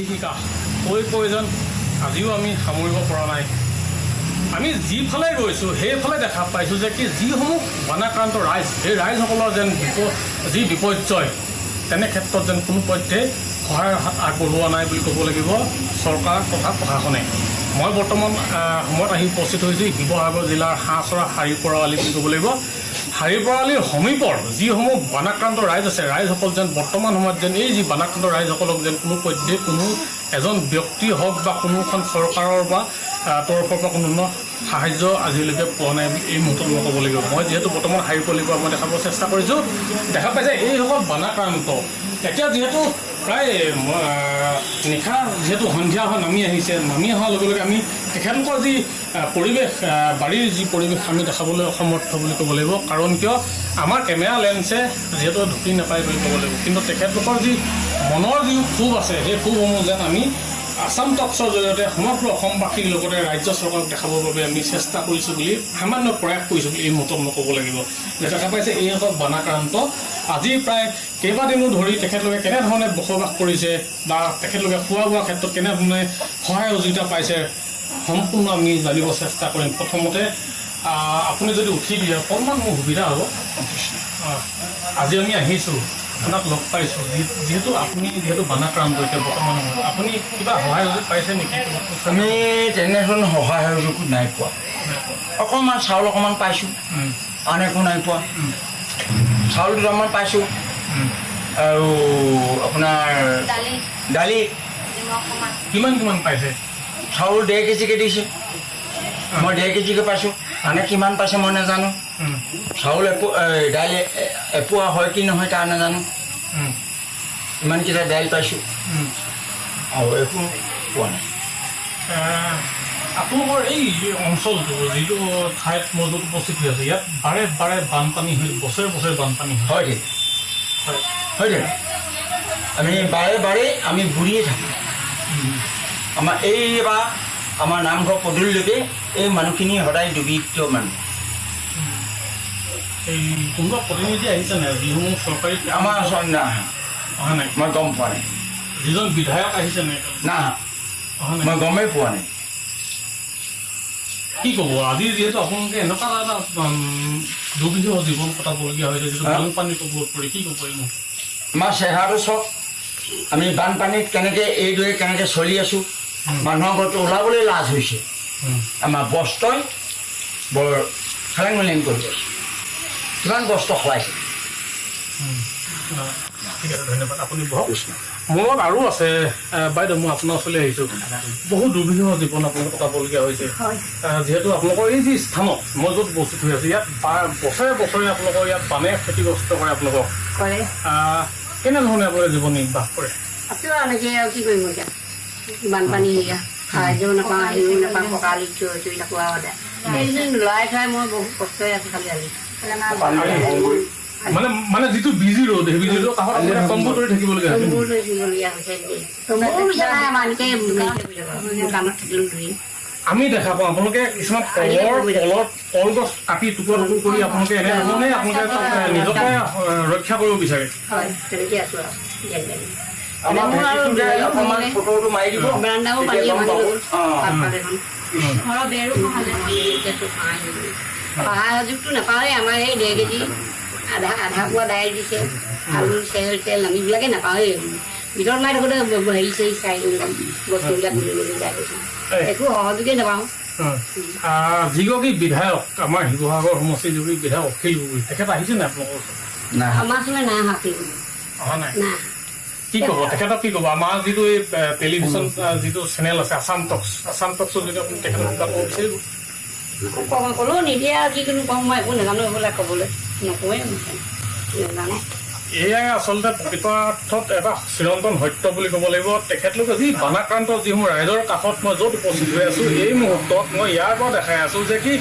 বিভীষিকা কৈ যেন আজিও আমি সামৰিব পৰা নাই। আমি যিফালে গৈছোঁ সেইফালে দেখা পাইছোঁ যে কি যিসমূহ বানাক্ৰান্ত ৰাইজ সেই ৰাইজসকলৰ যেন যি বিপৰ্যয় তেনে ক্ষেত্ৰত যেন কোনো পধ্যে সহায়ৰ হাত আগবঢ়োৱা নাই বুলি ক'ব লাগিব চৰকাৰ তথা প্ৰশাসনে। মই বৰ্তমান সময়ত আহি উপস্থিত হৈছোঁ শিৱসাগৰ জিলাৰ হাঁহচৰা হাৰিপৰা আলি বুলি ক'ব লাগিব। হাৰিপৰা আলিৰ সমীপৰ যিসমূহ বানাক্ৰান্ত ৰাইজ আছে ৰাইজসকল যেন বৰ্তমান সময়ত যেন এই যি বানাক্ৰান্ত ৰাইজসকলক যেন কোনো পধ্যে কোনো এজন ব্যক্তি হওক বা কোনোখন চৰকাৰৰ বা তৰফৰ পৰা কোনো সাহায্য আজিলৈকে পোৱা নাই এই মুহূৰ্তত মই ক'ব লাগিব। মই যিহেতু বৰ্তমান হাৰিপৰালিৰ পৰা মই দেখাব চেষ্টা কৰিছোঁ, দেখা পাইছে এইসকল বানাক্ৰান্ত এতিয়া যিহেতু প্ৰায় নিশা যিহেতু সন্ধিয়া হৈ নামি আহিছে, নামি অহাৰ লগে লগে আমি তেখেতলোকৰ যি পৰিৱেশ বাৰীৰ যি পৰিৱেশ আমি দেখাবলৈ অসমৰ্থ বুলি ক'ব লাগিব। কাৰণ কিয় আমাৰ কেমেৰা লেন্সে যিহেতু ঢুকি নাপায় বুলি ক'ব লাগিব, কিন্তু তেখেতলোকৰ যি মনৰ যি ক্ষোভ আছে সেই ক্ষোভসমূহ যেন আমি আসাম টক্সৰ জৰিয়তে সমগ্ৰ অসমবাসীৰ লগতে ৰাজ্য চৰকাৰক দেখাবৰ বাবে আমি চেষ্টা কৰিছোঁ বুলি সামান্য প্ৰয়াস কৰিছোঁ বুলি এই মুহূৰ্তত মই ক'ব লাগিব। যে দেখা পাইছে এইসকল বানাক্ৰান্ত আজি প্ৰায় কেইবাদিনো ধৰি তেখেতলোকে কেনেধৰণে বসবাস কৰিছে বা তেখেতলোকে খোৱা বোৱাৰ ক্ষেত্ৰত কেনেধৰণে সহায় সহযোগিতা পাইছে সম্পূৰ্ণ আমি জানিব চেষ্টা কৰিম। প্ৰথমতে আপুনি যদি উঠি দিয়ে অকণমান মোৰ সুবিধা হ'ব। আজি আমি আহিছোঁ, আপোনাক লগ পাইছোঁ, যিহেতু আপুনি যিহেতু বানাক্ৰান্ত এতিয়া বৰ্তমান সময়ত আপুনি কিবা সহায় সহযোগ পাইছে নেকি? আমি তেনেধৰণৰ সহায় সহযোগ নাই পোৱা। অকণমান চাউল অকণমান পাইছোঁ, আন একো নাই পোৱা। চাউল দুটামান পাইছোঁ আৰু আপোনাৰ দালি কিমান কিমান পাইছে? চাউল 1.5 কেজিকৈ দিছে, মই 1.5 কেজিকৈ পাইছোঁ। আনে কিমান পাইছে মই নাজানো। চাউল দাইল এপোৱা হয় কি নহয় তাৰ নাজানো। ইমানকেইটা দাইল পাইছোঁ আৰু একো পোৱা নাই। আপোনালোকৰ এই অঞ্চলটো যিটো ঠাইত মজুত উপস্থিত হৈ আছে, ইয়াত বাৰে বাৰে বানপানী হৈ বছৰে বছৰে বানপানী হয় দেই, হয় দেই। আমি বাৰে বাৰে আমি বুৰিয়ে থাকোঁ। আমাৰ এইবাৰ আমাৰ নামঘৰ পদূলিলৈকে এই মানুহখিনি সদায় ডুবিত মানুহ। এই কোনোবা প্ৰতিনিধি আহিছে নাই? যিসমূহ চৰকাৰী আমাৰ ওচৰত নাই অহা নাই, মই গম পোৱা নাই। যিজন বিধায়ক আহিছে নাই না অহা নাই, মই গমেই পোৱা নাই। কি ক'ব আজি যিহেতু আপোনালোকে এনেকুৱা এটা দুৰ্বিষহ জীৱন কটাবলগীয়া হৈছে যিটো বানপানীৰ কবলত পৰি, কি ক'ব এই মুহূৰ্তত? আমাৰ চেহেৰাটো চাওক, আমি বানপানীত কেনেকৈ এইদৰে কেনেকৈ চলি আছোঁ। মানুহৰ ঘৰতো ওলাবলৈ লাজ হৈছে। আমাৰ বস্ত্ৰই বৰ খেলেং মেলেং কৰি আছে। কিমান বস্ত্ৰ সলাইছে। ঠিক আছে, ধন্যবাদ। আপুনি বহক। মোৰ লগত আৰু আছে বাইদেউ, মই আপোনাৰ ওচৰলৈ আহিছোঁ। বহুত দুৰ্বিষহ জীৱন আপোনালোকে কটাবলগীয়া হৈছে। যিহেতু আপোনালোকৰ এই যি স্থানত মই য'ত উপস্থিত হৈ আছোঁ, ইয়াত বছৰে বছৰে আপোনালোকৰ ইয়াত বানে ক্ষতিগ্ৰস্ত কৰে আপোনালোকক। কেনেধৰণে আপোনালোকে জীৱন নিৰ্বাহ কৰে? আছোঁ এনেকৈ আৰু কি কৰিব এতিয়া। বানপানী এয়া সাহায্যও নাপাওঁ, হেৰিও নাপাওঁ, পকালি চুই থাকোঁ আৰু লৰাই থৈ মই বহুত কষ্টই আছোঁ খালি আজি। মানে যিটো বিজি ৰ'দ সেই বিজি ৰ'দ কম্বল তৰি থাকিবলগীয়া হৈছে। দোকানত থাকিলোঁ দুই আমি দেখা পাওঁ আপোনালোকে কিছুমান কলগছ কাটি টুকুৰা টুকুৰ কৰি আপোনালোকে এনেধৰণে আপোনালোকে নিজকে ৰক্ষা কৰিব বিচাৰে। হয়, তেনেকৈ আছোঁ আৰু ফটোটো মাৰি দিব। বাৰান্দাও পানী ঘৰৰ বেৰো সহায় সহযোগটো নাপাওঁৱেই। আমাৰ এই 1.5 কেজি আধা পোৱা দাইল দিছে, আলু তেল আমিবিলাকে নাপাওঁৱেই। ভিতৰত মাৰি থাকোঁতে হেৰি চেৰি চাই বস্তুবিলাক তুলিবলৈ যাই গৈছোঁ, একো সহযোগেই নাপাওঁ। যিগৰাকী বিধায়ক আমাৰ শিৱসাগৰ সমষ্টিৰ যিগৰাকী বিধায়ক অখিল গগৈ, তেখেত আহিছে নাই আপোনালোকৰ ওচৰত? আমাৰ ওচৰলৈ নাই অহা। অহা নাই? নাই। কি ক'ব তেখেতক? কি ক'ব আমাৰ যিটো এই টেলিভিশ্যন যিটো চেনেল আছে আসাম টক্সৰ যদি আপুনি তেখেতক কিবা ক'ব বিচাৰিব? ক'লেও নিদিয়ে আৰু যিকোনো কওঁ, মই একো নাজানো এইবিলাক ক'বলৈ, নকওঁৱেই নাজানে। এয়াই আচলতে প্ৰকৃতাৰ্থত এটা চিৰন্তন সত্য বুলি ক'ব লাগিব। তেখেতলোকে যি বানাক্ৰান্ত যিসমূহ ৰাইজৰ কাষত মই য'ত উপস্থিত হৈ আছোঁ, এই মুহূৰ্তত মই ইয়াৰ পৰা দেখাই আছোঁ যে কি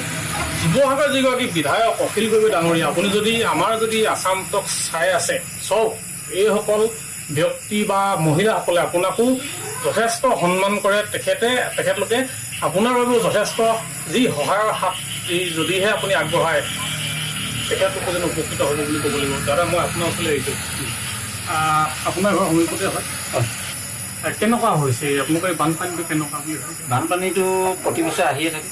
শিৱসাগৰ যিগৰাকী বিধায়ক অখিল গগৈ ডাঙৰীয়া, আপুনি যদি আমাৰ যদি আসাম টক্স চাই আছে চাওক, এইসকল ব্যক্তি বা মহিলাসকলে আপোনাকো যথেষ্ট সন্মান কৰে। তেখেতলোকে আপোনাৰ বাবেও যথেষ্ট যি সহায়ৰ হাত যদিহে আপুনি আগবঢ়ায় তেখেতলোকে যেন উপকৃত হ'ব বুলি ক'ব লাগিব। দাদা, মই আপোনাৰ ওচৰলৈ আহিছোঁ। আপোনাৰ ঘৰ সমীপতে হয়? কেনেকুৱা হৈছে আপোনালোকৰ এই বানপানীটো কেনেকুৱা বুলি ভাবিছে? বানপানীটো প্ৰতি বছৰে আহিয়ে থাকে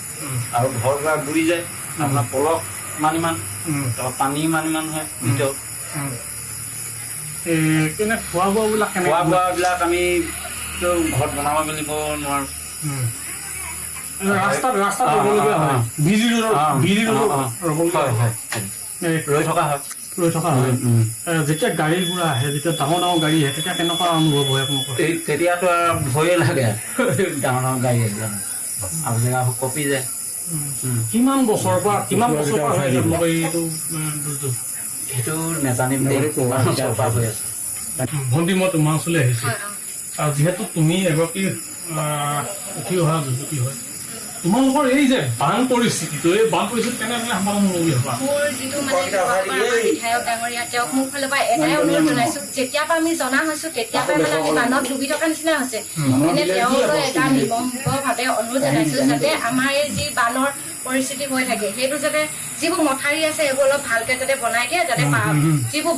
আৰু ঘৰ দুৱাৰ বুৰি যায়। আপোনাৰ পলস ইমান তাৰপৰা পানী ইমান হয় ভিতৰত। কেনে খোৱা বোৱাবিলাক খোৱা বোৱাবিলাক আমি ঘৰত বনাব মেলিব নোৱাৰোঁ। ৰাস্তাত ৰ'বলগীয়া হয়, বিজি ৰ'বলগীয়া হয়, ৰৈ থকা হয়। যেতিয়া গাড়ীবোৰ আহে, যেতিয়া ডাঙৰ ডাঙৰ গাড়ী আহে, তেতিয়া কেনেকুৱা অনুভৱ হয় আপোনালোকৰ? তেতিয়াতো আৰু ভয়ে লাগে ডাঙৰ ডাঙৰ গাড়ী আহিলে আৰু জেগাবোৰ কঁপি যায়। কিমান বছৰৰ পৰা হয় আপোনালোকৰ এইটো দুৰ্যোগ? সেইটো নেজানিম দেই, কিমান বছৰৰ পৰা হৈ আছে। ভণ্টি, মই তোমাৰ ওচৰলৈ আহিছোঁ আৰু যিহেতু তুমি এগৰাকী উঠি অহা যুৱতী হয়, তোমালোকৰ এই যে বান পৰিস্থিতিটো, এই বান পৰিস্থিতি কেনেকৈ সমাধান হ'বলগীয়া হ'বা? মোৰ যিটো মানে বিধায়ক ডাঙৰীয়া, তেওঁক মোৰ ফালৰ পৰা এটাই অনুৰোধ জনাইছোঁ, যেতিয়াৰ পৰা আমি জনা হৈছোঁ তেতিয়াৰ পৰাই মানে আমি বানত ডুবি থকা নিচিনা হৈছে। মানে তেওঁলৈ এটা নিমগ্নভাৱে অনুৰোধ জনাইছোঁ যাতে আমাৰ এই যি বানৰ পৰিস্থিতি হৈ থাকে, সেইটো যাতে যিবোৰ মথাউৰি আছে সেইবোৰ অলপ ভালকে যাতে বনাই দিয়ে, যাতে যিবোৰ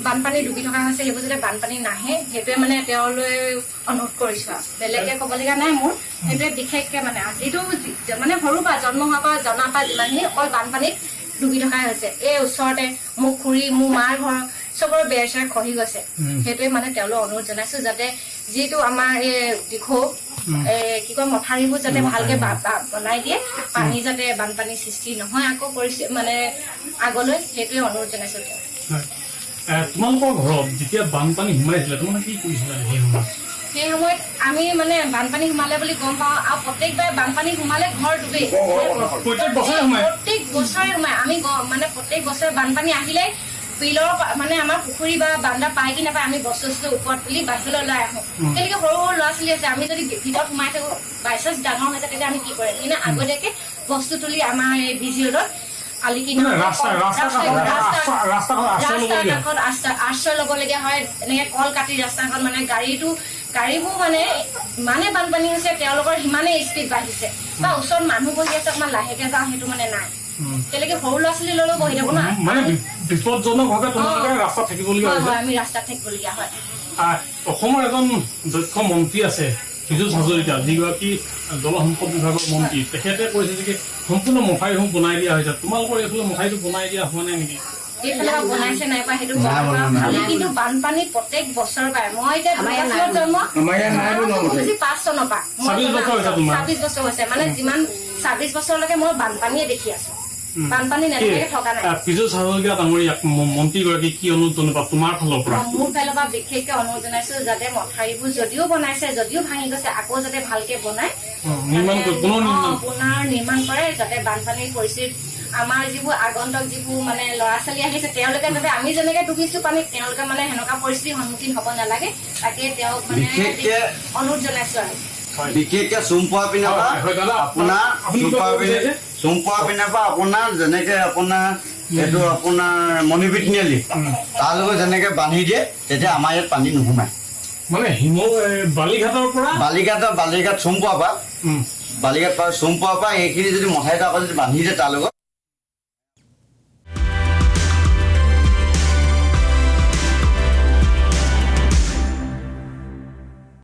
বানপানী ডুবি থকা হৈছে সেইবোৰ যাতে বানপানী নাহে, সেইটোৱে মানে তেওঁলৈ অনুৰোধ কৰিছোঁ। আৰু বেলেগকে ক'বলগীয়া নাই মোৰ, সেইটোৱে বিশেষকে মানে যিটো মানে সৰুৰ পৰা জন্ম হোৱাৰ পৰা জনাৰ পৰা যিমানখিনি অকল বানপানীত ডুবি থকাই হৈছে। এই ওচৰতে মোৰ খুৰী, মোৰ মাৰ ঘৰ চবৰে বেৰ চেৰ খহি গৈছে। সেইটোৱে মানে তেওঁলৈ অনুৰোধ জনাইছোঁ যাতে যিটো আমাৰ এই দিখৌ কি কয় মথাউৰিবোৰ যাতে ভালকে বনাই দিয়ে, পানী যাতে বানপানীৰ সৃষ্টি নহয় আকৌ মানে আগলৈ, সেইটোৱে অনুৰোধ জনাইছোঁ। তোমালোকৰ ঘৰত যেতিয়া বানপানী সোমাইছিলে তোমালোকে কি কৰিছিলা সেই সময়ত? আমি মানে বানপানী সোমালে বুলি গম পাওঁ আৰু প্ৰত্যেকবাৰ বানপানী সোমালে ঘৰ ডুবে, প্ৰত্যেক বছৰে সোমাই। আমি মানে প্ৰত্যেক বছৰে বানপানী আহিলে বিলৰ মানে আমাৰ পুখুৰী বা বান্দা পাই কি নাপায়, আমি বস্তু ওপৰত তুলি বাহিৰলৈ ওলাই আহোঁ। তেনেকে সৰু সৰু ল'ৰা ছোৱালী আছে, আমি যদি ভিতৰত সোমাই থাকোঁ, বাইচান্স ডাঙৰ হৈছে তেতিয়া আমি কি কৰিম? কিন্তু আগতীয়াকে বস্তু তুলি আমাৰ এই বিজি ৰোডত আশ্ৰয় ল'বলগীয়া হয়। এনেকে কল কাটি ৰাস্তাখন মানে গাড়ীবোৰ মানে ইমানে বানপানী হৈছে, তেওঁলোকৰ সিমানে স্পীড বাঢ়িছে বা ওচৰত মানুহ বহি আছে, অকমান লাহেকে যাওঁ সেইটো মানে নাই। তেনেকে সৰু ল'ৰা ছোৱালী ল'লেও বহি থাকো না, মানে বিপদজনকভাৱে তোমালোকে ৰাস্তাত থাকিবলগীয়া হয়। আমি ৰাস্তাত থাকিবলগীয়া হয়। অসমৰ এজন দক্ষ মন্ত্ৰী আছে পীযুষ হাজৰিকা, যিগৰাকী জলসম্পদ বিভাগৰ মন্ত্ৰী, তেখেতে কৈছে যে সম্পূৰ্ণ মথাউৰিসমূহ বনাই দিয়া হৈছে। তোমালোকৰ এইফালে মথাউৰিটো বনাই দিয়া হোৱা নাই নেকি? এইফালে বনাইছে নাই বা সেইটো খালি, কিন্তু বানপানী প্ৰত্যেক বছৰ পায়। মই এতিয়া জন্ম 5 চনৰ পৰা 26 বছৰ হৈছে, মানে যিমান 26 বছৰলৈকে মই বানপানীয়ে দেখি আছো, বানপানী নেদেখাকে থকা নাই। পীযুষ হাজৰিকা ডাঙৰীয়াক মন্ত্ৰীগৰাকী কি অনুৰোধ জনাবা তোমাৰ ফালৰ পৰা? মোৰ ফালৰ পৰা বিশেষকে অনুৰোধ জনাইছো যাতে মথাউৰিবোৰ যদিও বনাইছে, যদিও ভাঙি গৈছে, আকৌ যাতে ভালকে বনাই পুনৰ নিৰ্মাণ কৰে, যাতে বানপানীৰ পৰিস্থিতি আমাৰ যিবোৰ আগন্তুক যিবোৰ মানে ল'ৰা ছোৱালী আহিছে, তেওঁলোকে যাতে আমি যেনেকে ডুবিছো পানীত, তেওঁলোকে মানে সেনেকুৱা পৰিস্থিতিৰ সন্মুখীন হ'ব নালাগে, তাকে তেওঁক মানে অনুৰোধ জনাইছো। আৰু বিশেষকে চুমপোৱা পিনৰ পৰা আপোনাৰ যেনেকে আপোনাৰ এইটো আপোনাৰ মণিপুৰ তিনিআলি তালৈকে যেনেকে বান্ধি দিয়ে, তেতিয়া আমাৰ ইয়াত পানী নোসোমায়। মানে বালিঘাটৰ পৰা বালিঘাট চুমপোৱাৰ পৰা চুমপোৱাৰ পৰা এইখিনি যদি মথাউৰিটো আকৌ যদি বান্ধি দিয়ে তাৰ লগত